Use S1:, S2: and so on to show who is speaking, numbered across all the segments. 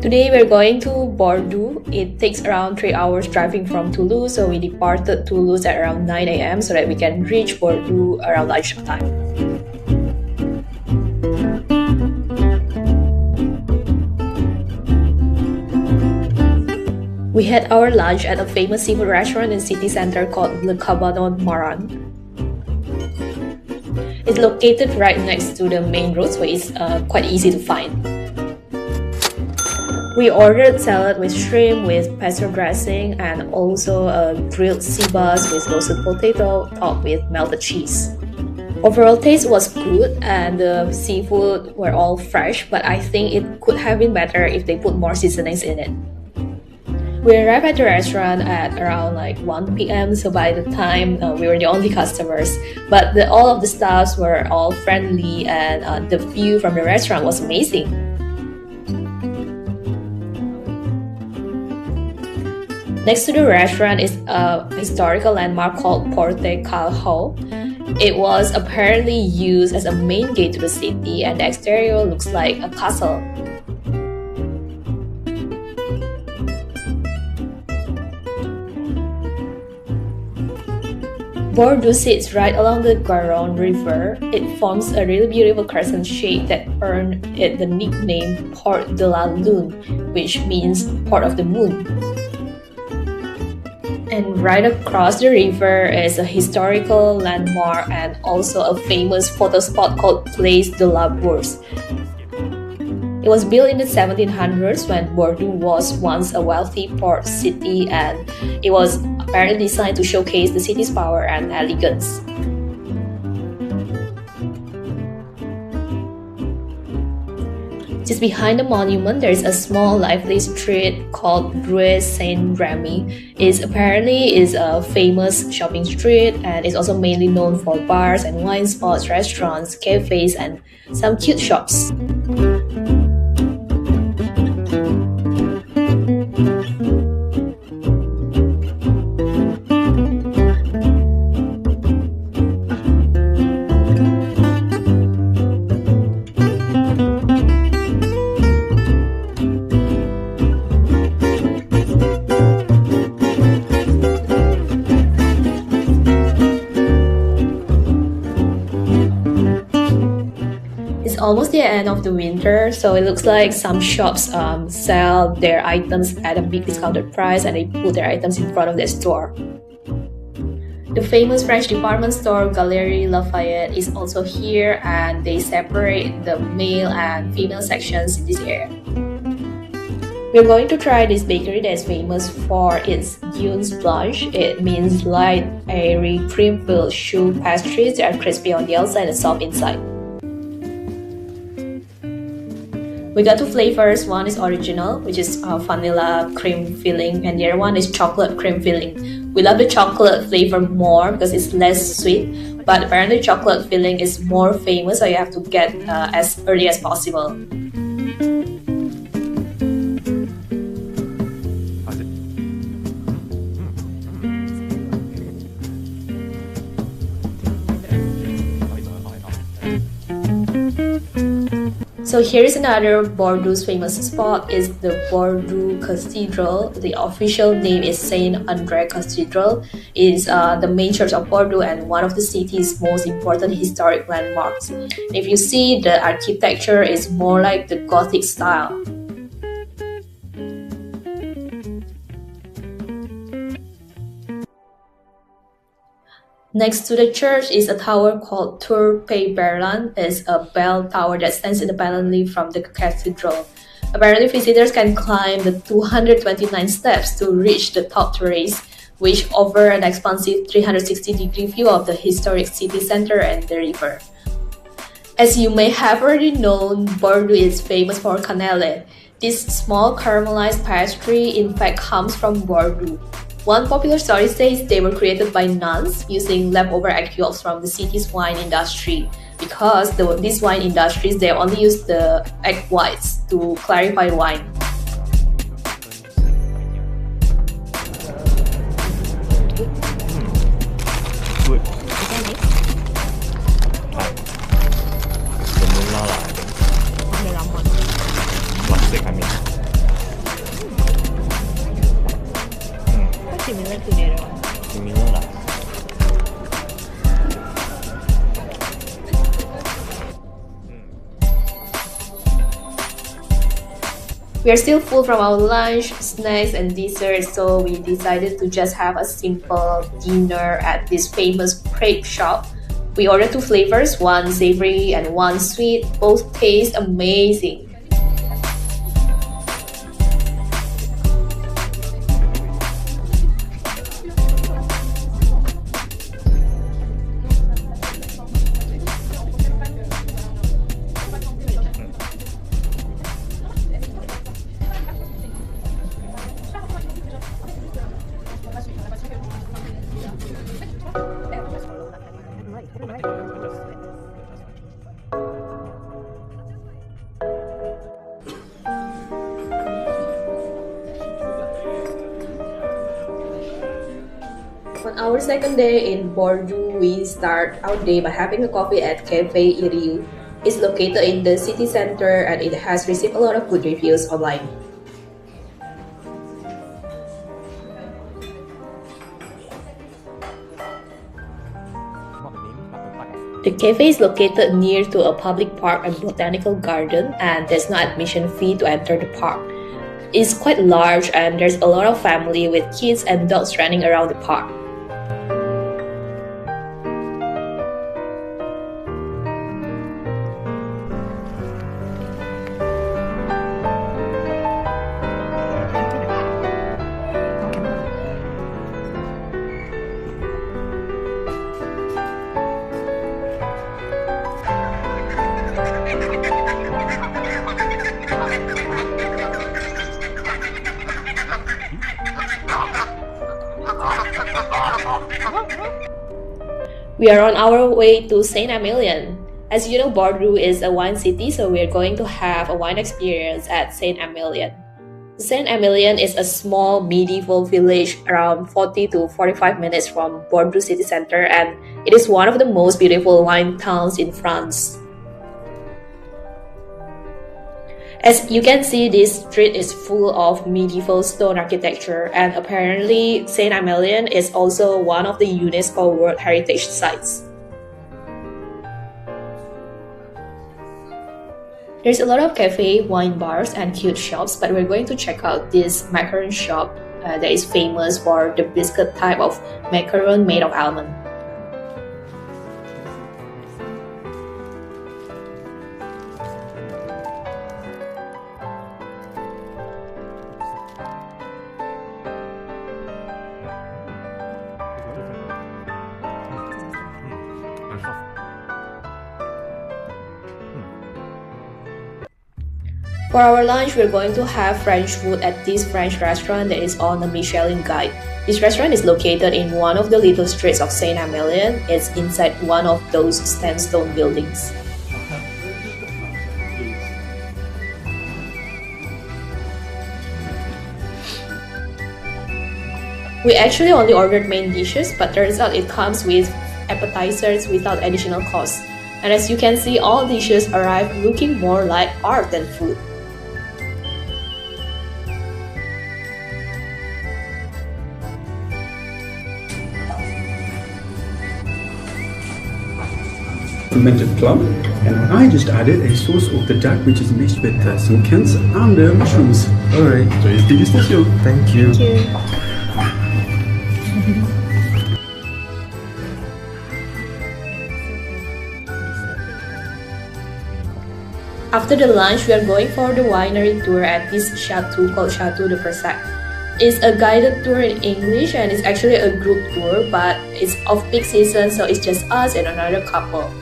S1: Today we're going to Bordeaux. It takes around 3 hours driving from Toulouse, so we departed Toulouse at around 9 a.m. so that we can reach Bordeaux around lunchtime. We had our lunch at a famous seafood restaurant in city center called the Cabanon Marin. It's located right next to the main road, so it's quite easy to find. We ordered salad with shrimp with pesto dressing and also a grilled sea bass with roasted potato topped with melted cheese. Overall taste was good and the seafood were all fresh, but I think it could have been better if they put more seasonings in it. We arrived at the restaurant at around 1 p.m. so by the time we were the only customers, but all of the staffs were all friendly and the view from the restaurant was amazing. Next to the restaurant is a historical landmark called Porte Cailhau. It was apparently used as a main gate to the city and the exterior looks like a castle. Bordeaux sits right along the Garonne River. It forms a really beautiful crescent shape that earned it the nickname Porte de la Lune, which means Port of the Moon. And right across the river is a historical landmark and also a famous photo spot called Place de la Bourse. It was built in the 1700s when Bordeaux was once a wealthy port city and it was apparently designed to showcase the city's power and elegance. Just behind the monument, there is a small lively street called Rue Saint-Remi. It apparently is a famous shopping street and is also mainly known for bars and wine spots, restaurants, cafes, and some cute shops. Almost the end of the winter, so it looks like some shops sell their items at a big discounted price and they put their items in front of their store. The famous French department store Galeries Lafayette is also here and they separate the male and female sections in this area. We're going to try this bakery that is famous for its Blanches. It means light, airy, cream-filled choux pastries that are crispy on the outside and soft inside. We got two flavors. One is original, which is vanilla cream filling, and the other one is chocolate cream filling. We love the chocolate flavor more because it's less sweet, but apparently chocolate filling is more famous, so you have to get as early as possible. So here is another Bordeaux's famous spot is the Bordeaux Cathedral. The official name is Saint Andre Cathedral. It is the main church of Bordeaux and one of the city's most important historic landmarks. If you see, the architecture is more like the Gothic style. Next to the church is a tower called Tour Pey-Berland. It's a bell tower that stands independently from the cathedral. Apparently, visitors can climb the 229 steps to reach the top terrace, which offer an expansive 360-degree view of the historic city center and the river. As you may have already known, Bordeaux is famous for canelés. This small caramelized pastry in fact comes from Bordeaux. One popular story says they were created by nuns using leftover egg yolks from the city's wine industry because these wine industries, they only use the egg whites to clarify wine. We are still full from our lunch, snacks and desserts, so we decided to just have a simple dinner at this famous crepe shop. We ordered 2 flavors, one savory and one sweet. Both taste amazing. On our second day in Bordeaux, we start our day by having a coffee at Cafe Eriu. It's located in the city center and it has received a lot of good reviews online. The cafe is located near to a public park and botanical garden, and there's no admission fee to enter the park. It's quite large and there's a lot of family with kids and dogs running around the park. We are on our way to Saint-Emilion. As you know, Bordeaux is a wine city, so we are going to have a wine experience at Saint-Emilion. Saint-Emilion is a small medieval village around 40 to 45 minutes from Bordeaux city center, and it is one of the most beautiful wine towns in France. As you can see, this street is full of medieval stone architecture, and apparently Saint-Emilion is also one of the UNESCO World Heritage Sites. There's a lot of cafe, wine bars, and cute shops, but we're going to check out this macaron shop that is famous for the biscuit type of macaron made of almond. For our lunch, we're going to have French food at this French restaurant that is on a Michelin guide. This restaurant is located in one of the little streets of Saint-Emilion. It's inside one of those sandstone buildings. We actually only ordered main dishes, but turns out it comes with appetizers without additional cost. And as you can see, all dishes arrive looking more like art than food.
S2: Fermented plum, and I just added a sauce of the duck which is mixed with some cans and mushrooms. Alright, joyeuse dégustation.
S3: Thank you.
S1: Thank you. After the lunch, we are going for the winery tour at this chateau called Chateu de Pressac. It's a guided tour in English and it's actually a group tour, but it's off-peak season, so it's just us and another couple.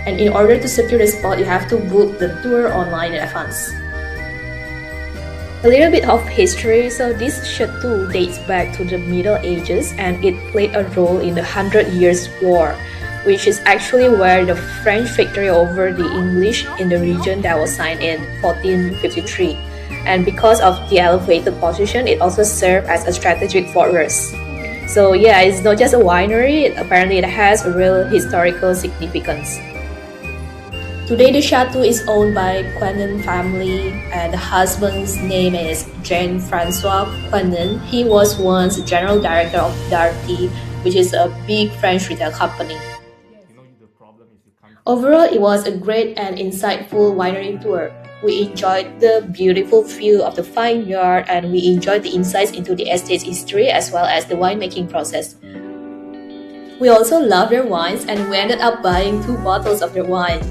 S1: And in order to secure the spot, you have to book the tour online in advance. A little bit of history. So this chateau dates back to the Middle Ages and it played a role in the 100 Years' War, which is actually where the French victory over the English in the region that was signed in 1453. And because of the elevated position, it also served as a strategic fortress. So yeah, it's not just a winery, apparently it has a real historical significance. Today the chateau is owned by Cabanon family and the husband's name is Jean-François Cabanon. He was once general director of Darty, which is a big French retail company. Overall, it was a great and insightful winery tour. We enjoyed the beautiful view of the vineyard, and we enjoyed the insights into the estate's history as well as the winemaking process. We also love their wines, and we ended up buying 2 bottles of their wine.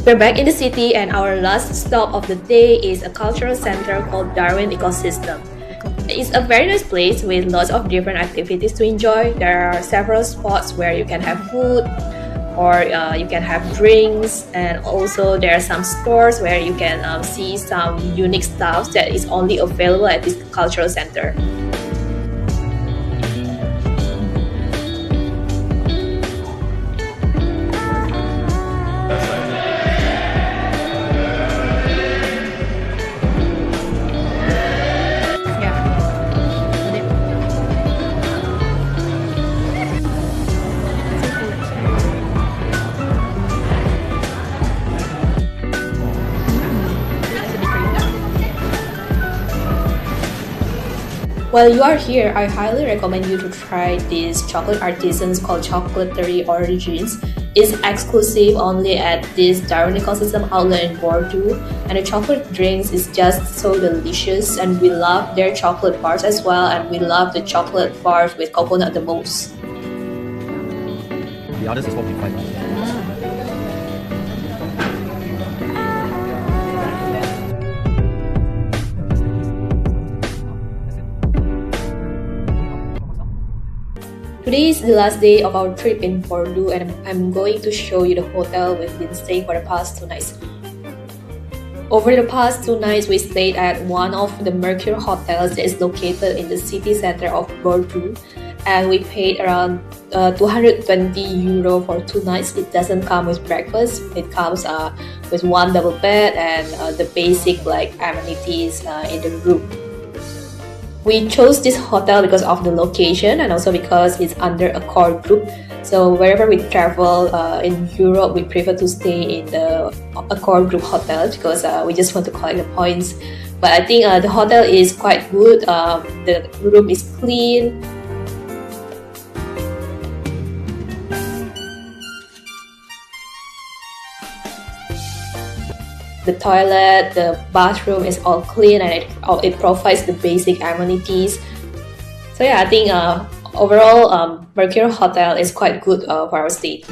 S1: We're back in the city, and our last stop of the day is a cultural center called Darwin Eco-systeme. It's a very nice place with lots of different activities to enjoy. There are several spots where you can have food or you can have drinks, and also there are some stores where you can see some unique stuff that is only available at this cultural center. While you are here, I highly recommend you to try these chocolate artisans called Chocolaterie Origins. It's exclusive only at this Darwin Eco-systeme outlet in Bordeaux, and the chocolate drinks is just so delicious, and we love their chocolate bars as well, and we love the chocolate bars with coconut the most.
S3: The others is 45.
S1: Today is the last day of our trip in Bordeaux, and I'm going to show you the hotel we've been staying for the past 2 nights. Over the past 2 nights, we stayed at one of the Mercure hotels that is located in the city center of Bordeaux, and we paid around €220 for 2 nights. It doesn't come with breakfast. It comes with 1 double bed and the basic amenities in the room. We chose this hotel because of the location and also because it's under a core group. So wherever we travel in Europe, we prefer to stay in a core group hotel because we just want to collect the points. But I think the hotel is quite good. The room is clean. The toilet, the bathroom is all clean, and it provides the basic amenities. So yeah, I think overall Mercure Hotel is quite good for our stay.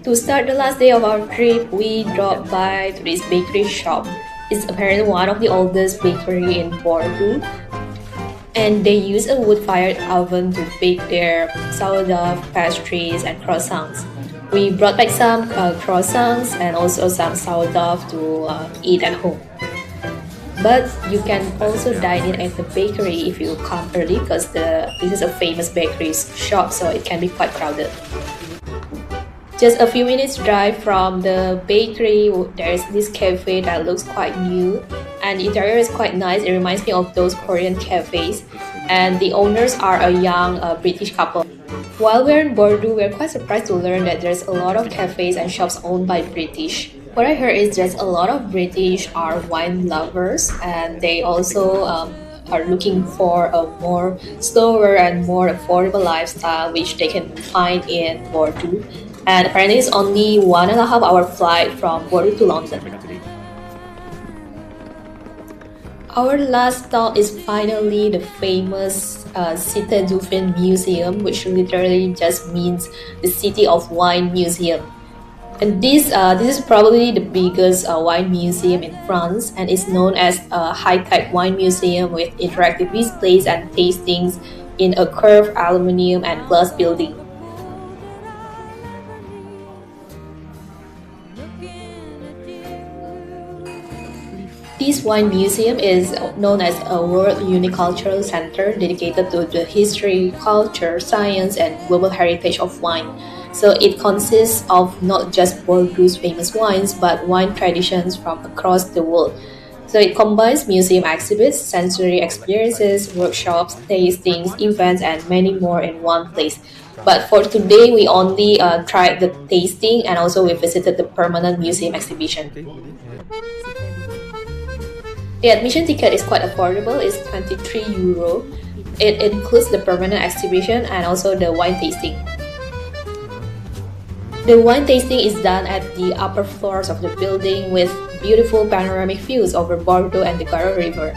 S1: To start the last day of our trip, we dropped by to this bakery shop. It's apparently one of the oldest bakery in Bordeaux. And they use a wood-fired oven to bake their sourdough, pastries, and croissants. We brought back some croissants and also some sourdough to eat at home. But you can also dine in at the bakery if you come early because this is a famous bakery shop, so it can be quite crowded. Just a few minutes drive from the bakery, there's this cafe that looks quite new, and the interior is quite nice. It reminds me of those Korean cafes, and the owners are a young British couple. While we're in Bordeaux, we're quite surprised to learn that there's a lot of cafes and shops owned by British. What I heard is that a lot of British are wine lovers, and they also are looking for a more slower and more affordable lifestyle, which they can find in Bordeaux. And apparently it's only 1.5 hour flight from Bordeaux to London. Our last stop is finally the famous Cite du Vin Museum, which literally just means the City of Wine Museum. And this is probably the biggest wine museum in France, and it's known as a high-tech wine museum with interactive displays and tastings in a curved aluminum and glass building. This wine museum is known as a World Unicultural Center dedicated to the history, culture, science, and global heritage of wine. So it consists of not just Bordeaux's famous wines, but wine traditions from across the world. So it combines museum exhibits, sensory experiences, workshops, tastings, events, and many more in one place. But for today, we only tried the tasting, and also we visited the permanent museum exhibition. The admission ticket is quite affordable, it's €23. It includes the permanent exhibition and also the wine tasting. The wine tasting is done at the upper floors of the building with beautiful panoramic views over Bordeaux and the Garonne River.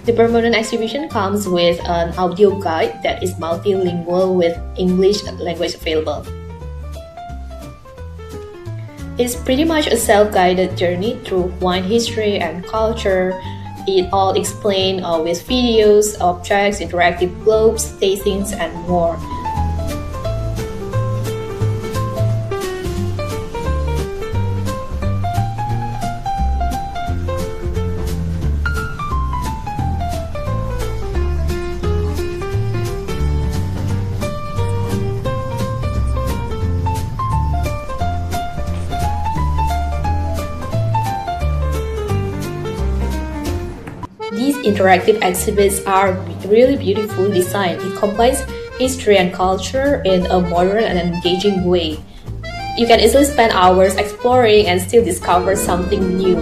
S1: The permanent exhibition comes with an audio guide that is multilingual with English language available. It's pretty much a self-guided journey through wine history and culture. It all explained with videos, objects, interactive globes, tastings, and more. These interactive exhibits are really beautifully designed. It combines history and culture in a modern and engaging way. You can easily spend hours exploring and still discover something new.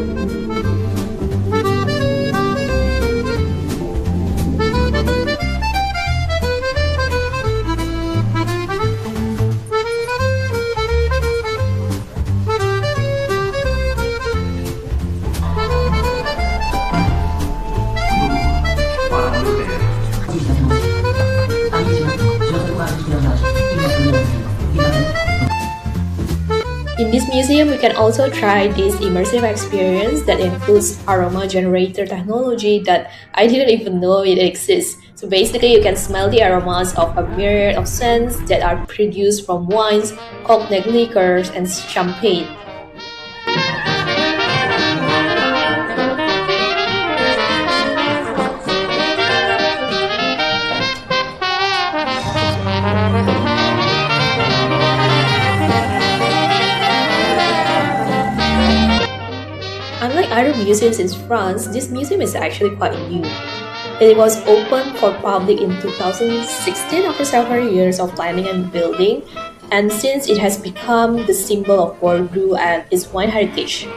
S1: In this museum, we can also try this immersive experience that includes aroma generator technology that I didn't even know it exists. So basically, you can smell the aromas of a myriad of scents that are produced from wines, cognac liqueurs, and champagne. Unlike other museums in France, this museum is actually quite new. It was opened for public in 2016 after several years of planning and building, and since it has become the symbol of Bordeaux and its wine heritage.